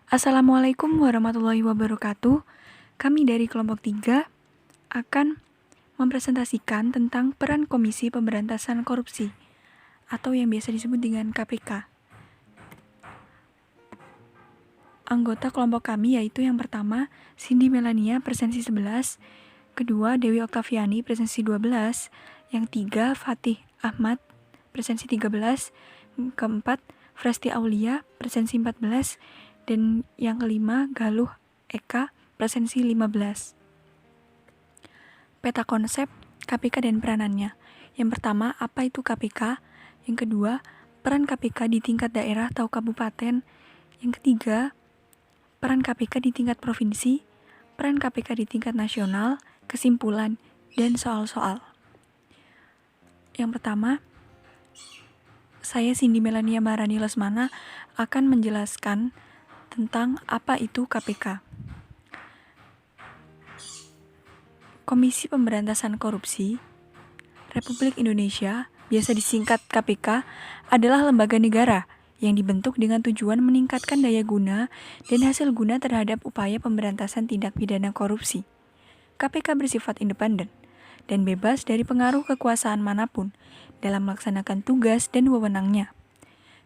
Assalamualaikum warahmatullahi wabarakatuh. Kami dari kelompok 3 akan mempresentasikan tentang peran Komisi Pemberantasan Korupsi atau yang biasa disebut dengan KPK. Anggota kelompok kami yaitu yang pertama Cindy Melania presensi 11, kedua Dewi Oktaviani presensi 12, yang tiga Fatih Ahmad presensi 13, keempat Fresti Aulia presensi 14, dan yang kelima Galuh Eka presensi 15. Peta konsep KPK dan peranannya. Yang pertama, apa itu KPK? Yang kedua, peran KPK di tingkat daerah atau kabupaten. Yang ketiga, peran KPK di tingkat provinsi, peran KPK di tingkat nasional, kesimpulan, dan soal-soal. Yang pertama, saya Cindy Melania Marani Lesmana akan menjelaskan tentang apa itu KPK. Komisi Pemberantasan Korupsi Republik Indonesia, biasa disingkat KPK, adalah lembaga negara yang dibentuk dengan tujuan meningkatkan daya guna dan hasil guna terhadap upaya pemberantasan tindak pidana korupsi. KPK bersifat independen dan bebas dari pengaruh kekuasaan manapun dalam melaksanakan tugas dan wewenangnya.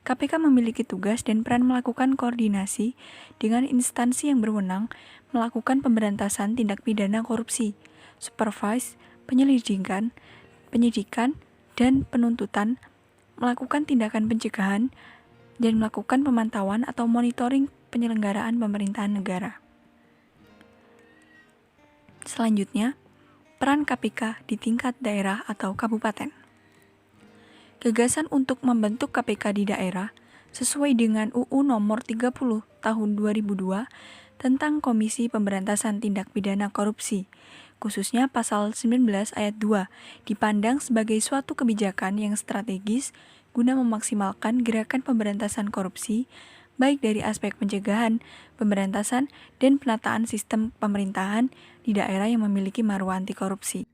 KPK memiliki tugas dan peran melakukan koordinasi dengan instansi yang berwenang melakukan pemberantasan tindak pidana korupsi, supervise, penyidikan, dan penuntutan, melakukan tindakan pencegahan, dan melakukan pemantauan atau monitoring penyelenggaraan pemerintahan negara. Selanjutnya, peran KPK di tingkat daerah atau kabupaten. Gagasan untuk membentuk KPK di daerah sesuai dengan UU Nomor 30 Tahun 2002 tentang Komisi Pemberantasan Tindak Pidana Korupsi, khususnya pasal 19 ayat 2, dipandang sebagai suatu kebijakan yang strategis guna memaksimalkan gerakan pemberantasan korupsi, baik dari aspek pencegahan, pemberantasan, dan penataan sistem pemerintahan di daerah yang memiliki marwah anti korupsi.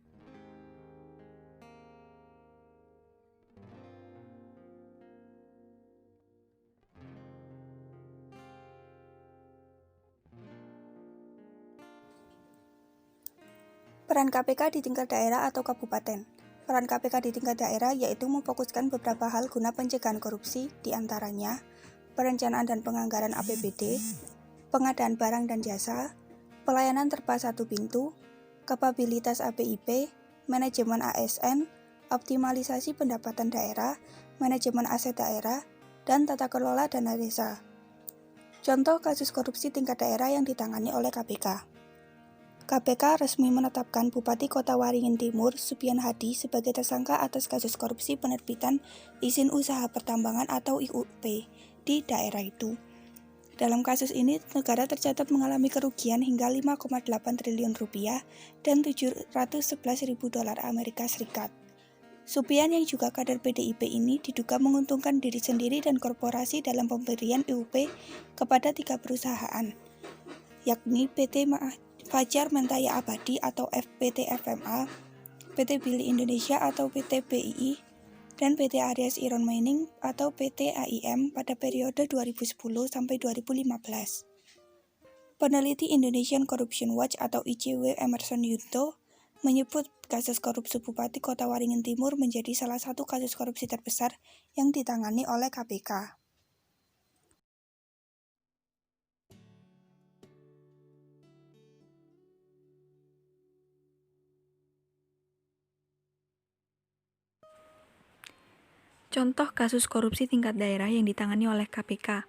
Peran KPK di tingkat daerah atau kabupaten. Peran KPK di tingkat daerah yaitu memfokuskan beberapa hal guna pencegahan korupsi, diantaranya perencanaan dan penganggaran APBD, pengadaan barang dan jasa, pelayanan tepat satu pintu, kapabilitas APIP, manajemen ASN, optimalisasi pendapatan daerah, manajemen aset daerah, dan tata kelola dana desa. Contoh kasus korupsi tingkat daerah yang ditangani oleh KPK. KPK resmi menetapkan Bupati Kota Waringin Timur, Supian Hadi, sebagai tersangka atas kasus korupsi penerbitan izin usaha pertambangan atau IUP di daerah itu. Dalam kasus ini, negara tercatat mengalami kerugian hingga 5,8 triliun rupiah dan 711.000 dolar Amerika Serikat. Supian yang juga kader PDIP ini diduga menguntungkan diri sendiri dan korporasi dalam pemberian IUP kepada 3 perusahaan, yakni PT Fajar Mentaya Abadi atau PT FMA, PT Billy Indonesia atau PT BII, dan PT Aries Iron Mining atau PT AIM pada periode 2010 sampai 2015. Peneliti Indonesian Corruption Watch atau ICW Emerson Yunto menyebut kasus korupsi Bupati Kota Waringin Timur menjadi salah satu kasus korupsi terbesar yang ditangani oleh KPK. Contoh kasus korupsi tingkat daerah yang ditangani oleh KPK.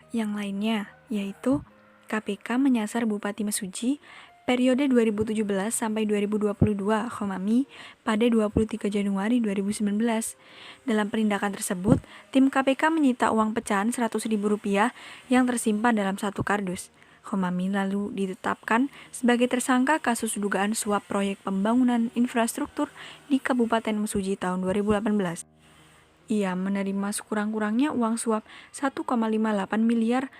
Yang lainnya, yaitu KPK menyasar Bupati Mesuji periode 2017 sampai 2022, pada 23 Januari 2019. Dalam penindakan tersebut, tim KPK menyita uang pecahan Rp100.000 yang tersimpan dalam satu kardus. Lalu ditetapkan sebagai tersangka kasus dugaan suap proyek pembangunan infrastruktur di Kabupaten Mesuji tahun 2018. Ia menerima sekurang-kurangnya uang suap Rp1,58 miliar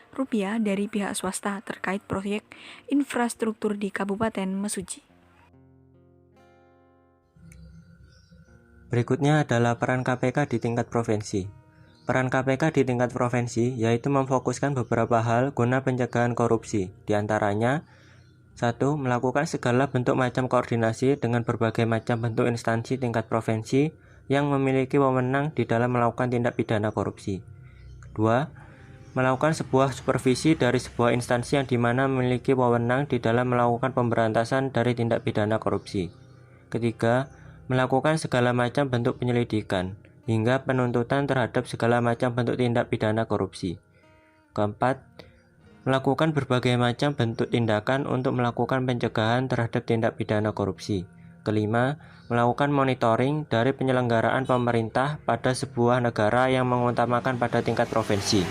dari pihak swasta terkait proyek infrastruktur di Kabupaten Mesuji. Berikutnya adalah peran KPK di tingkat provinsi. Peran KPK di tingkat provinsi yaitu memfokuskan beberapa hal guna pencegahan korupsi. Di antaranya, 1. Melakukan segala bentuk macam koordinasi dengan berbagai macam bentuk instansi tingkat provinsi yang memiliki wewenang di dalam melakukan tindak pidana korupsi. Kedua, melakukan sebuah supervisi dari sebuah instansi yang dimana memiliki wewenang di dalam melakukan pemberantasan dari tindak pidana korupsi. Ketiga, melakukan segala macam bentuk penyelidikan hingga penuntutan terhadap segala macam bentuk tindak pidana korupsi. Keempat, melakukan berbagai macam bentuk tindakan untuk melakukan pencegahan terhadap tindak pidana korupsi. Kelima, melakukan monitoring dari penyelenggaraan pemerintah pada sebuah negara yang mengutamakan pada tingkat provinsi.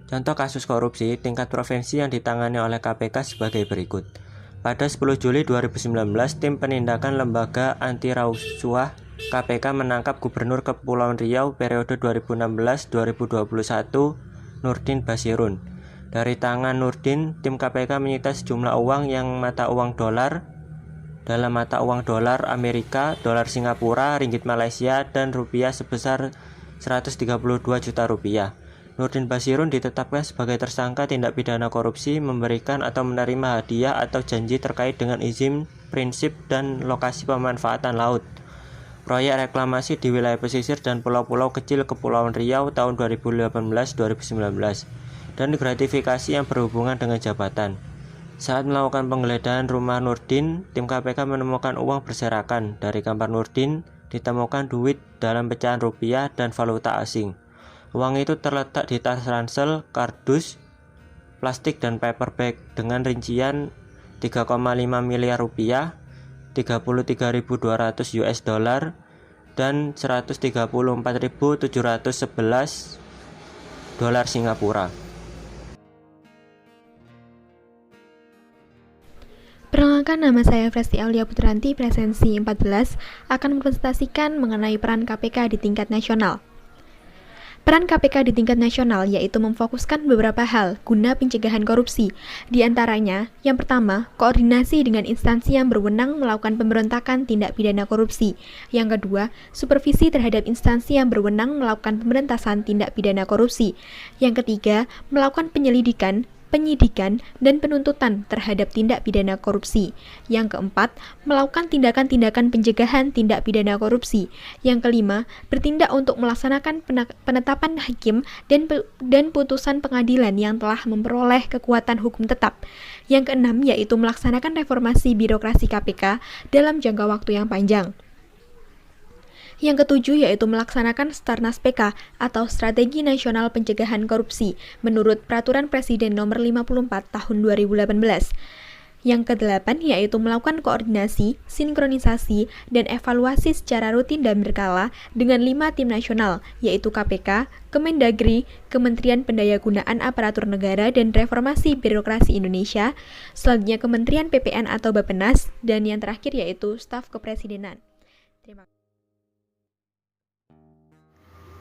Contoh kasus korupsi tingkat provinsi yang ditangani oleh KPK sebagai berikut. Pada 10 Juli 2019, tim penindakan lembaga anti rasuah KPK menangkap Gubernur Kepulauan Riau periode 2016-2021 Nurdin Basirun. Dari tangan Nurdin, tim KPK menyita sejumlah uang yang mata uang dolar, dalam mata uang dolar Amerika, dolar Singapura, ringgit Malaysia, dan rupiah sebesar 132 juta rupiah. Nurdin Basirun ditetapkan sebagai tersangka tindak pidana korupsi memberikan atau menerima hadiah atau janji terkait dengan izin, prinsip, dan lokasi pemanfaatan laut proyek reklamasi di wilayah pesisir dan pulau-pulau kecil Kepulauan Riau tahun 2018-2019 dan gratifikasi yang berhubungan dengan jabatan. Saat melakukan penggeledahan rumah Nurdin, tim KPK menemukan uang berserakan. Dari kamar Nurdin ditemukan duit dalam pecahan rupiah dan valuta asing. Uang itu terletak di tas ransel, kardus, plastik, dan paperback dengan rincian 3,5 miliar rupiah, 33.200 US dollar, dan 134.711 dolar Singapura. Perkenalkan, nama saya Presti Aulia Putranti, presensi 14, akan mempresentasikan mengenai peran KPK di tingkat nasional. Peran KPK di tingkat nasional yaitu memfokuskan beberapa hal guna pencegahan korupsi. Di antaranya, yang pertama, koordinasi dengan instansi yang berwenang melakukan pemberontakan tindak pidana korupsi. Yang kedua, supervisi terhadap instansi yang berwenang melakukan pemberantasan tindak pidana korupsi. Yang ketiga, melakukan penyelidikan, penyidikan, dan penuntutan terhadap tindak pidana korupsi. Yang keempat, melakukan tindakan-tindakan pencegahan tindak pidana korupsi. Yang kelima, bertindak untuk melaksanakan penetapan hakim dan putusan pengadilan yang telah memperoleh kekuatan hukum tetap. Yang keenam, yaitu melaksanakan reformasi birokrasi KPK dalam jangka waktu yang panjang. Yang ketujuh yaitu melaksanakan Starnas PK atau Strategi Nasional Pencegahan Korupsi menurut Peraturan Presiden Nomor 54 Tahun 2018. Yang kedelapan yaitu melakukan koordinasi, sinkronisasi, dan evaluasi secara rutin dan berkala dengan 5 tim nasional, yaitu KPK, Kemendagri, Kementerian Pendayagunaan Aparatur Negara dan Reformasi Birokrasi Indonesia, selanjutnya Kementerian PPN atau Bappenas, dan yang terakhir yaitu Staf Kepresidenan. Terima kasih.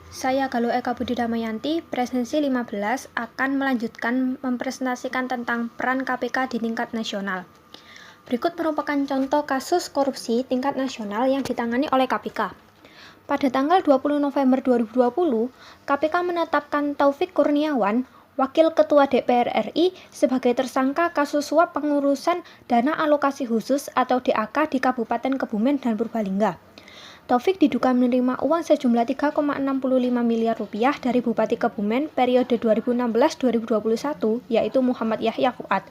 Saya Galuh Eka Budi Damayanti, presensi 15 akan melanjutkan mempresentasikan tentang peran KPK di tingkat nasional. Berikut merupakan contoh kasus korupsi tingkat nasional yang ditangani oleh KPK. Pada tanggal 20 November 2020, KPK menetapkan Taufik Kurniawan, Wakil Ketua DPR RI, sebagai tersangka kasus suap pengurusan dana alokasi khusus atau DAK di Kabupaten Kebumen dan Purbalingga. Taufik diduga menerima uang sejumlah 3,65 miliar rupiah dari Bupati Kebumen periode 2016-2021, yaitu Muhammad Yahya Fuad,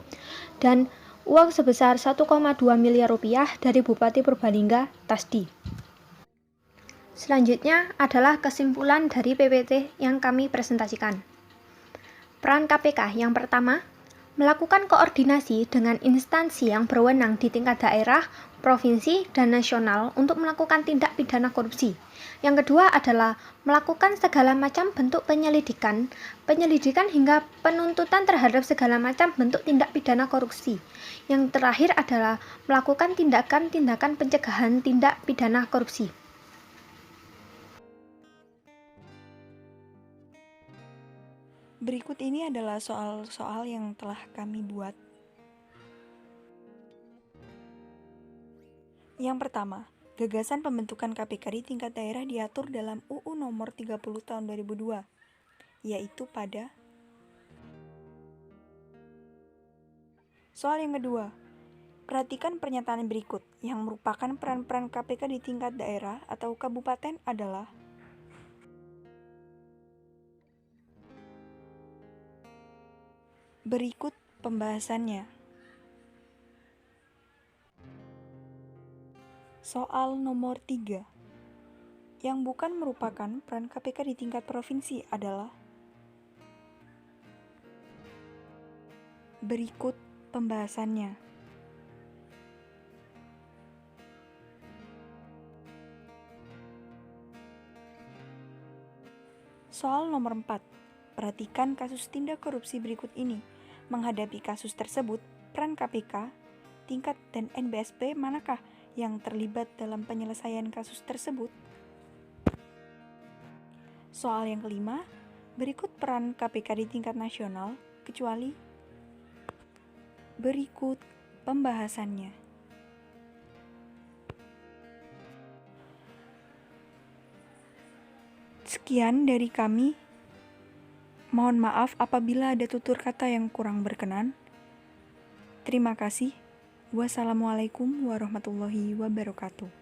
dan uang sebesar 1,2 miliar rupiah dari Bupati Purbalingga, Tasdi. Selanjutnya adalah kesimpulan dari PPT yang kami presentasikan. Peran KPK yang pertama, melakukan koordinasi dengan instansi yang berwenang di tingkat daerah, provinsi, dan nasional untuk melakukan tindak pidana korupsi. Yang kedua adalah melakukan segala macam bentuk penyelidikan hingga penuntutan terhadap segala macam bentuk tindak pidana korupsi. Yang terakhir adalah melakukan tindakan-tindakan pencegahan tindak pidana korupsi. Berikut ini adalah soal-soal yang telah kami buat. Yang pertama, Gagasan pembentukan KPK di tingkat daerah diatur dalam UU Nomor 30 Tahun 2002, yaitu pada soal yang kedua. Perhatikan pernyataan berikut yang merupakan peran-peran KPK di tingkat daerah atau kabupaten adalah berikut pembahasannya. Soal nomor 3. Yang bukan merupakan peran KPK di tingkat provinsi adalah berikut pembahasannya. Soal nomor 4. Perhatikan kasus tindak korupsi berikut ini. Menghadapi kasus tersebut, peran KPK, tingkat dan NBSP manakah yang terlibat dalam penyelesaian kasus tersebut? Soal yang kelima, berikut peran KPK di tingkat nasional, kecuali berikut pembahasannya. Sekian dari kami. Mohon maaf apabila ada tutur kata yang kurang berkenan. Terima kasih. Wassalamualaikum warahmatullahi wabarakatuh.